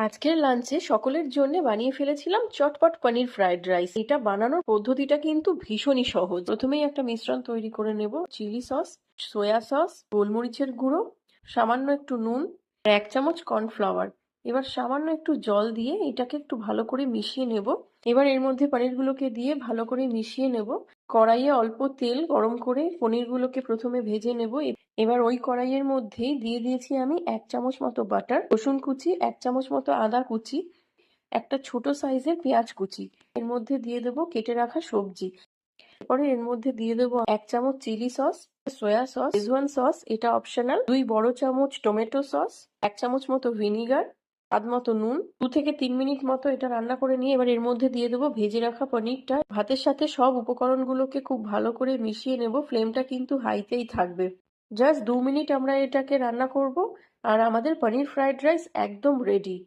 আজকের লাঞ্চে সকলের জন্য বানিয়ে ফেলেছিলাম চটপট পনির ফ্রাইড রাইস। এটা বানানোর পদ্ধতিটা কিন্তু ভীষণই সহজ। প্রথমেই একটা মিশ্রণ তৈরি করে নেব। চিলি সস, সয়া সস, গোলমরিচের গুঁড়ো, সামান্য একটু নুন আর 1 চামচ কর্নফ্লাওয়ার। এবার সামান্য একটু জল দিয়ে এটাকে একটু ভালো করে মিশিয়ে নেব। এবার এর মধ্যে পনিরগুলোকে দিয়ে ভালো করে মিশিয়ে নেব। কড়াইয়ে অল্প তেল গরম করে পনিরগুলোকে প্রথমে ভেজে নেব। এবার ওই কড়াইয়ের মধ্যেই দিয়ে দিয়েছি আমি 1 চামচ মতো বাটার, রসুন কুচি, 1 চামচ মতো আদা কুচি, একটা ছোট সাইজের পেঁয়াজ কুচি। এর মধ্যে দিয়ে দেবো কেটে রাখা সবজি। এরপরে এর মধ্যে দিয়ে দেবো 1 চামচ chilli sauce, soya sauce, schezwan sauce, এটা অপশনাল, 2 বড় চামচ টমেটো সস, 1 চামচ মতো ভিনিগার, স্বাদ মতো নুন। 2 থেকে 3 মিনিট মতো এটা রান্না করে নিয়ে এবার এর মধ্যে দিয়ে দেবো ভেজে রাখা পনিরটা। ভাতের সাথে সব উপকরণগুলোকে খুব ভালো করে মিশিয়ে নেব। ফ্লেমটা কিন্তু হাইতেই থাকবে। জাস্ট 2 মিনিট আমরা এটাকে রান্না করব আর আমাদের পনির ফ্রাইড রাইস একদম রেডি।